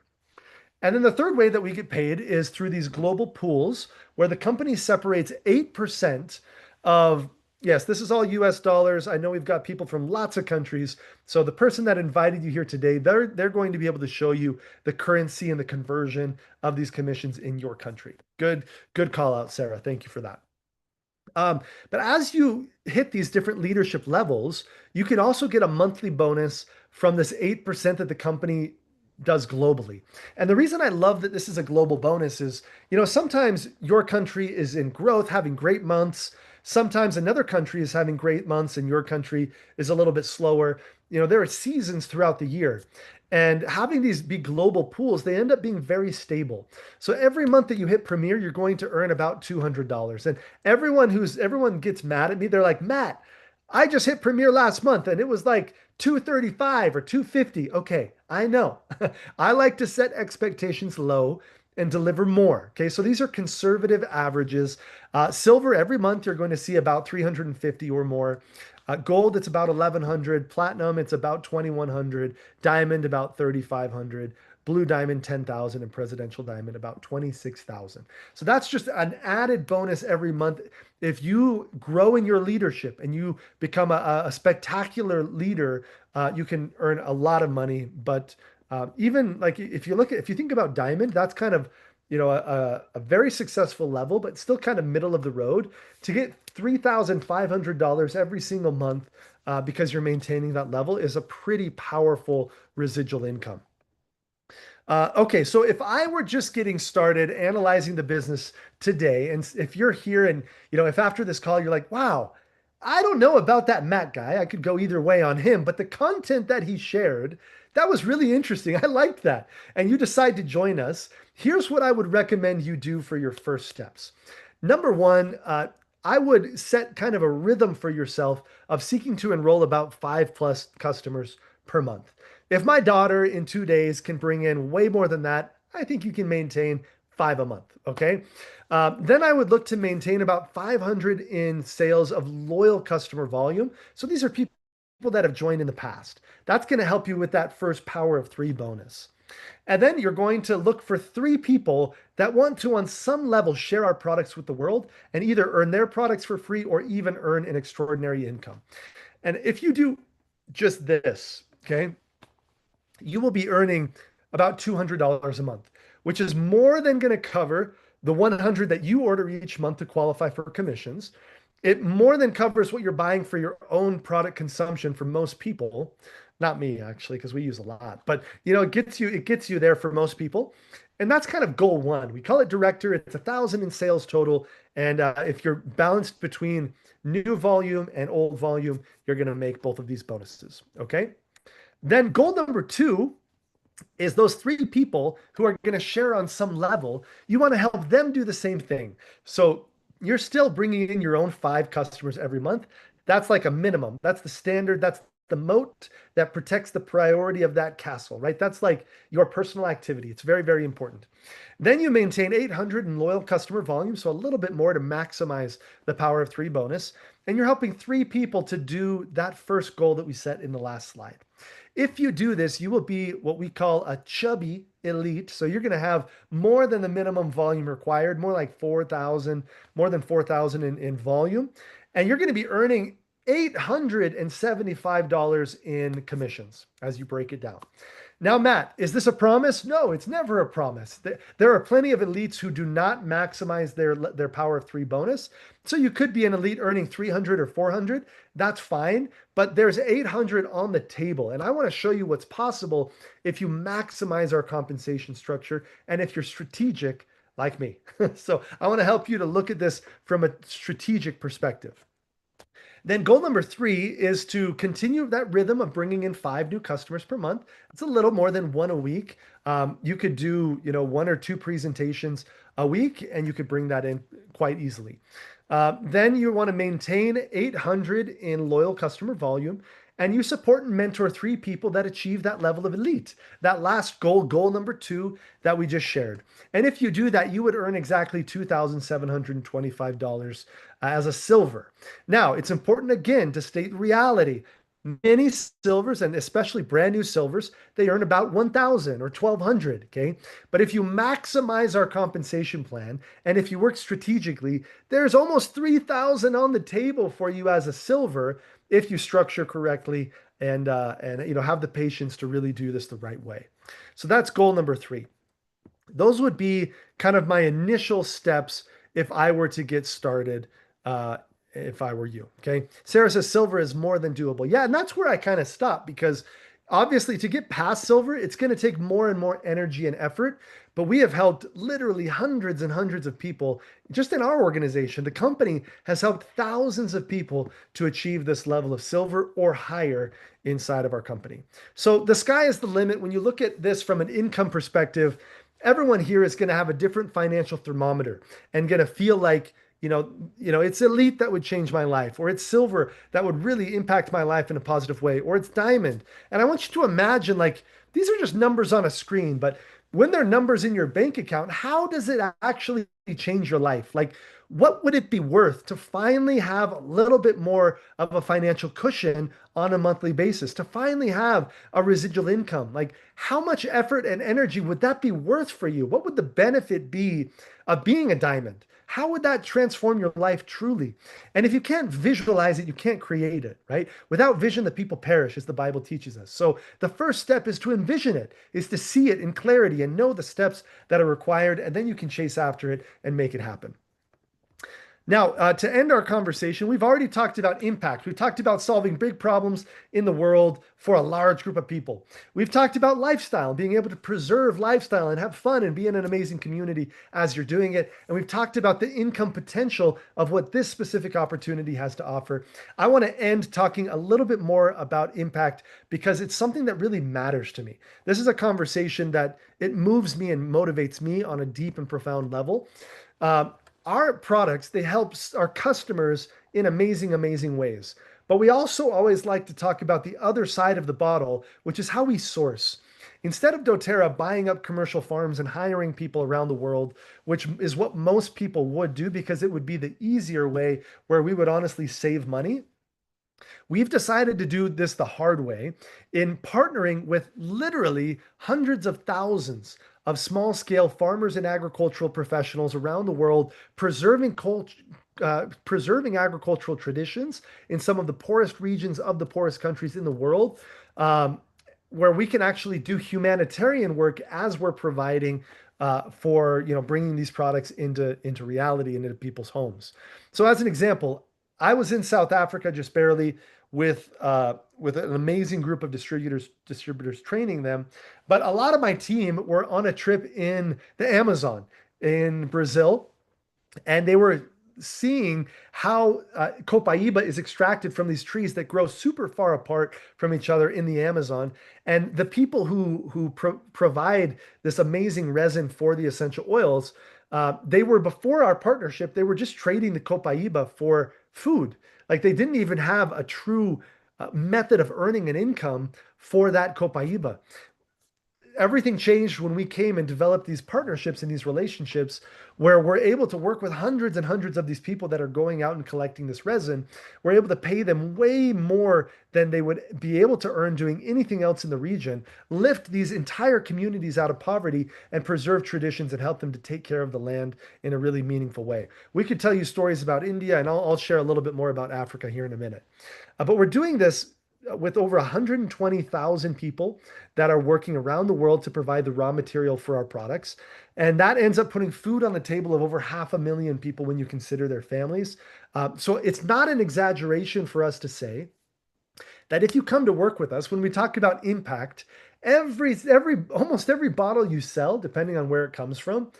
And then the third way that we get paid is through these global pools where the company separates 8% of, yes, this is all US dollars. I know we've got people from lots of countries. So the person that invited you here today, they're going to be able to show you the currency and the conversion of these commissions in your country. Good call out, Sarah. Thank you for that. But as you hit these different leadership levels, you can also get a monthly bonus from this 8% that the company does globally. And the reason I love that this is a global bonus is, sometimes your country is in growth, having great months. Sometimes another country is having great months and your country is a little bit slower. There are seasons throughout the year. And having these big global pools, they end up being very stable. So every month that you hit Premier, you're going to earn about $200. And everyone gets mad at me. They're like, Matt, I just hit Premier last month and it was like 235 or 250. Okay, I know. I like to set expectations low and deliver more. Okay, so these are conservative averages. Silver, every month you're going to see about 350 or more. Gold, it's about 1100. Platinum, it's about 2100. Diamond, about 3500. Blue diamond, 10,000. And presidential diamond, about 26,000. So that's just an added bonus every month. If you grow in your leadership and you become a spectacular leader, you can earn a lot of money. But even like if you think about diamond, that's kind of a very successful level, but still kind of middle of the road. To get $3,500 every single month because you're maintaining that level is a pretty powerful residual income. Okay, so if I were just getting started analyzing the business today, and if you're here and if after this call you're like, wow, I don't know about that Matt guy, I could go either way on him, but the content that he shared, that was really interesting. I liked that. And you decide to join us. Here's what I would recommend you do for your first steps. Number one, I would set kind of a rhythm for yourself of seeking to enroll about 5+ customers per month. If my daughter in 2 days can bring in way more than that, I think you can maintain five a month. Okay. Then I would look to maintain about 500 in sales of loyal customer volume. So these are people that have joined in the past. That's going to help you with that first power of three bonus. And then you're going to look for three people that want to, on some level, share our products with the world and either earn their products for free or even earn an extraordinary income. And if you do just this, okay, you will be earning about $200 a month, which is more than going to cover the 100 that you order each month to qualify for commissions. It more than covers what you're buying for your own product consumption for most people. Not me, actually, because we use a lot, but it gets you there for most people. And that's kind of goal one. We call it director. It's 1,000 in sales total. And if you're balanced between new volume and old volume, you're going to make both of these bonuses. Okay. Then goal number two is those three people who are going to share on some level. You want to help them do the same thing. So you're still bringing in your own 5 customers every month. That's like a minimum. That's the standard. That's the moat that protects the priority of that castle, right? That's like your personal activity. It's very, very important. Then you maintain 800 in loyal customer volume, so a little bit more to maximize the power of three bonus. And you're helping three people to do that first goal that we set in the last slide. If you do this, you will be what we call a chubby elite. So you're going to have more than the minimum volume required, more like 4,000, more than 4,000 in volume. And you're going to be earning $875 in commissions as you break it down. Now, Matt, is this a promise? No, it's never a promise. There are plenty of elites who do not maximize their power of three bonus. So you could be an elite earning 300 or 400. That's fine. But there's 800 on the table. And I want to show you what's possible if you maximize our compensation structure and if you're strategic like me. So I want to help you to look at this from a strategic perspective. Then goal number three is to continue that rhythm of bringing in 5 new customers per month. It's a little more than one a week. You could do, 1 or 2 presentations a week, and you could bring that in quite easily. Then you want to maintain 800 in loyal customer volume, and you support and mentor 3 people that achieve that level of elite. That last goal, goal number 2 that we just shared. And if you do that, you would earn exactly $2,725 as a silver. Now, it's important again to state reality. Many silvers, and especially brand new silvers, they earn about 1,000 or 1,200. Okay. But if you maximize our compensation plan and if you work strategically, there's almost 3,000 on the table for you as a silver if you structure correctly and have the patience to really do this the right way. So that's goal number 3. Those would be kind of my initial steps if I were to get started. If I were you. Okay. Sarah says silver is more than doable. Yeah. And that's where I kind of stop because obviously to get past silver, it's going to take more and more energy and effort. But we have helped literally hundreds and hundreds of people just in our organization. The company has helped thousands of people to achieve this level of silver or higher inside of our company. So the sky is the limit. When you look at this from an income perspective, everyone here is going to have a different financial thermometer and going to feel like, it's elite that would change my life, or it's silver that would really impact my life in a positive way, or it's diamond. And I want you to imagine like these are just numbers on a screen, but when they're numbers in your bank account, how does it actually change your life? Like, what would it be worth to finally have a little bit more of a financial cushion on a monthly basis, to finally have a residual income? Like, how much effort and energy would that be worth for you? What would the benefit be of being a diamond? How would that transform your life truly? And if you can't visualize it, you can't create it, right? Without vision, the people perish, as the Bible teaches us. So the first step is to envision it, is to see it in clarity and know the steps that are required, and then you can chase after it and make it happen. Now, to end our conversation, we've already talked about impact. We've talked about solving big problems in the world for a large group of people. We've talked about lifestyle, being able to preserve lifestyle and have fun and be in an amazing community as you're doing it. And we've talked about the income potential of what this specific opportunity has to offer. I want to end talking a little bit more about impact because it's something that really matters to me. This is a conversation that it moves me and motivates me on a deep and profound level. Um, our products, they help our customers in amazing, amazing ways. But we also always like to talk about the other side of the bottle, which is how we source. Instead of doTERRA buying up commercial farms and hiring people around the world, which is what most people would do because it would be the easier way where we would honestly save money, we've decided to do this the hard way in partnering with literally hundreds of thousands of small scale farmers and agricultural professionals around the world, preserving agricultural traditions in some of the poorest regions of the poorest countries in the world, um, where we can actually do humanitarian work as we're providing for bringing these products into reality and into people's homes. So, as an example, I was in South Africa just barely with an amazing group of distributors training them, but a lot of my team were on a trip in the Amazon in Brazil, and they were seeing how copaiba is extracted from these trees that grow super far apart from each other in the Amazon. And the people who provide this amazing resin for the essential oils, they were before our partnership, they were just trading the copaiba for food. Like they didn't even have a true method of earning an income for that copaiba. Everything changed when we came and developed these partnerships and these relationships where we're able to work with hundreds and hundreds of these people that are going out and collecting this resin. We're able to pay them way more than they would be able to earn doing anything else in the region, lift these entire communities out of poverty and preserve traditions and help them to take care of the land in a really meaningful way. We could tell you stories about India, and I'll share a little bit more about Africa here in a minute. But we're doing this with over 120,000 people that are working around the world to provide the raw material for our products. And that ends up putting food on the table of over 500,000 people when you consider their families. So it's not an exaggeration for us to say that if you come to work with us, when we talk about impact, almost every bottle you sell, depending on where it comes from,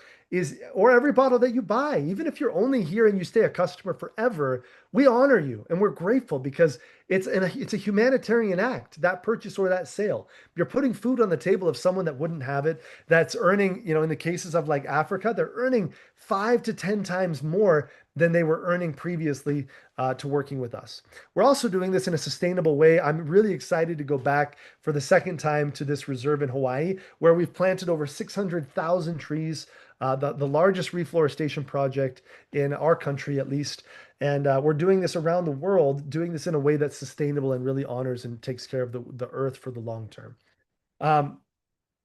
or every bottle that you buy, even if you're only here and you stay a customer forever, we honor you and we're grateful because it's a humanitarian act, that purchase or that sale. You're putting food on the table of someone that wouldn't have it, that's earning, in the cases of like Africa, they're earning 5 to 10 times more than they were earning previously to working with us. We're also doing this in a sustainable way. I'm really excited to go back for the second time to this reserve in Hawaii, where we've planted over 600,000 trees, the largest reforestation project in our country, at least. And we're doing this around the world, doing this in a way that's sustainable and really honors and takes care of the earth for the long term. Um,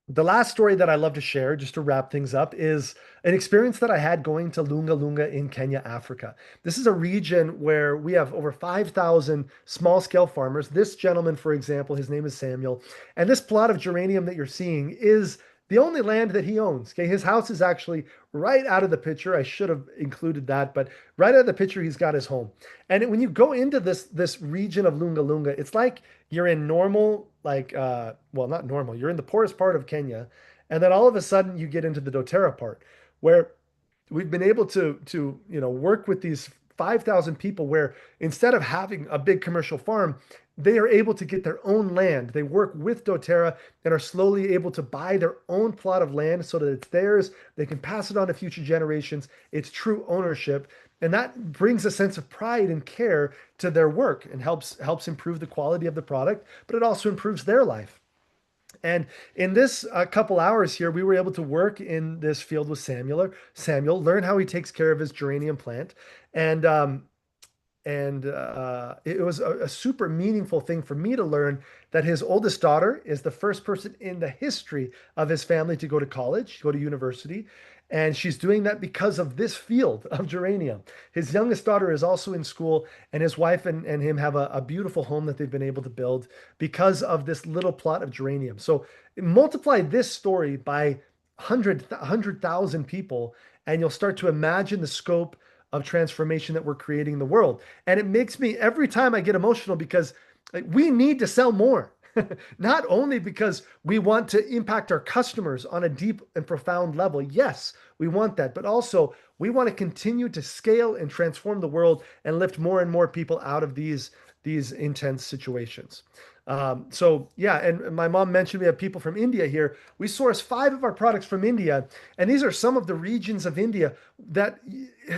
the last story that I love to share, just to wrap things up, is an experience that I had going to Lunga Lunga in Kenya, Africa. This is a region where we have over 5,000 small scale farmers. This gentleman, for example, his name is Samuel, and this plot of geranium that you're seeing is the only land that he owns. Okay, his house is actually right out of the picture. I should have included that, but right out of the picture, he's got his home. And when you go into this region of Lunga Lunga, it's like you're in normal, like well, not normal. You're in the poorest part of Kenya, and then all of a sudden you get into the doTERRA part, where we've been able to work with these 5,000 people where instead of having a big commercial farm, they are able to get their own land. They work with doTERRA and are slowly able to buy their own plot of land so that it's theirs. They can pass it on to future generations. It's true ownership. And that brings a sense of pride and care to their work and helps improve the quality of the product, but it also improves their life. And in this couple hours here, we were able to work in this field with Samuel, learn how he takes care of his geranium plant, and it was a super meaningful thing for me to learn that his oldest daughter is the first person in the history of his family to go to college, go to university. And she's doing that because of this field of geranium. His youngest daughter is also in school, and his wife and him have a beautiful home that they've been able to build because of this little plot of geranium. So multiply this story by 100,000 people, and you'll start to imagine the scope of transformation that we're creating in the world. And it makes me every time I get emotional because like, we need to sell more. Not only because we want to impact our customers on a deep and profound level. Yes, we want that, but also we want to continue to scale and transform the world and lift more and more people out of these intense situations. So yeah, and my mom mentioned we have people from India here. We source 5 of our products from India, and these are some of the regions of India that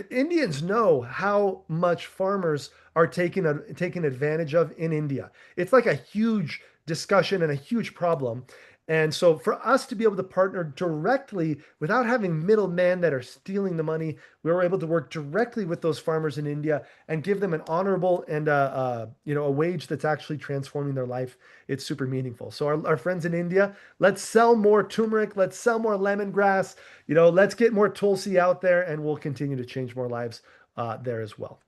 Indians know how much farmers are taken advantage of in India. It's like a huge discussion and a huge problem. And so for us to be able to partner directly without having middlemen that are stealing the money, we were able to work directly with those farmers in India and give them an honorable and a wage that's actually transforming their life. It's super meaningful. So our friends in India, let's sell more turmeric, let's sell more lemongrass, let's get more Tulsi out there, and we'll continue to change more lives there as well.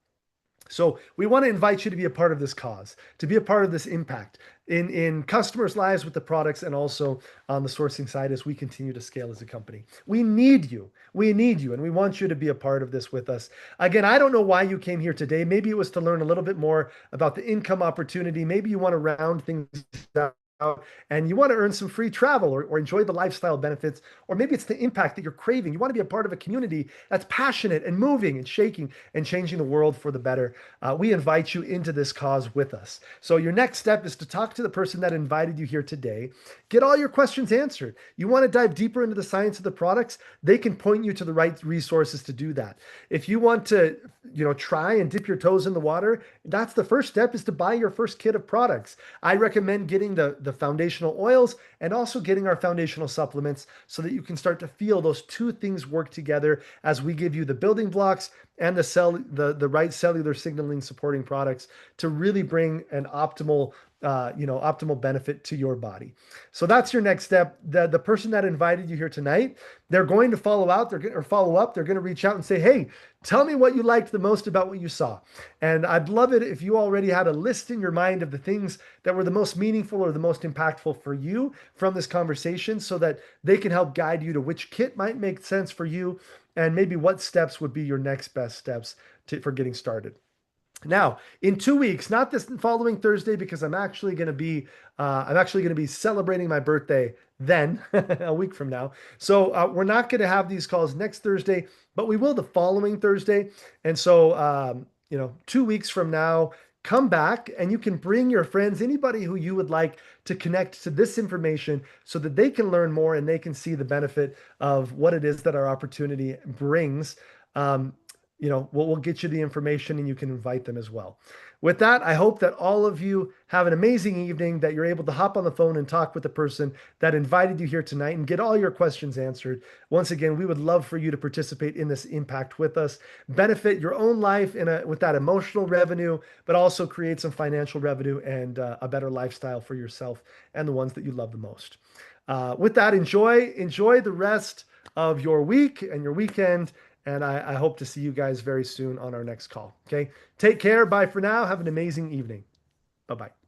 So we want to invite you to be a part of this cause, to be a part of this impact in customers' lives with the products and also on the sourcing side as we continue to scale as a company. We need you. We need you, and we want you to be a part of this with us. Again, I don't know why you came here today. Maybe it was to learn a little bit more about the income opportunity. Maybe you want to round things out and you want to earn some free travel or enjoy the lifestyle benefits, or maybe it's the impact that you're craving. You want to be a part of a community that's passionate and moving and shaking and changing the world for the better. We invite you into this cause with us. So your next step is to talk to the person that invited you here today. Get all your questions answered. You want to dive deeper into the science of the products, they can point you to the right resources to do that. If you want to, try and dip your toes in the water, that's the first step, is to buy your first kit of products. I recommend getting the foundational oils and also getting our foundational supplements so that you can start to feel those two things work together as we give you the building blocks and the right cellular signaling supporting products to really bring an optimal benefit to your body. So that's your next step. The person that invited you here tonight, they're going to follow up. They're going to reach out and say, hey, tell me what you liked the most about what you saw. And I'd love it if you already had a list in your mind of the things that were the most meaningful or the most impactful for you from this conversation, so that they can help guide you to which kit might make sense for you and maybe what steps would be your next best steps for getting started. Now, in 2 weeks, not this following Thursday, because I'm actually going to be celebrating my birthday then, a week from now. So we're not going to have these calls next Thursday, but we will the following Thursday. And so 2 weeks from now, come back and you can bring your friends, anybody who you would like to connect to this information so that they can learn more and they can see the benefit of what it is that our opportunity brings. We'll get you the information and you can invite them as well. With that, I hope that all of you have an amazing evening, that you're able to hop on the phone and talk with the person that invited you here tonight and get all your questions answered. Once again, we would love for you to participate in this impact with us, benefit your own life with that emotional revenue, but also create some financial revenue and a better lifestyle for yourself and the ones that you love the most. With that, enjoy the rest of your week and your weekend. And I hope to see you guys very soon on our next call. Okay. Take care. Bye for now. Have an amazing evening. Bye-bye.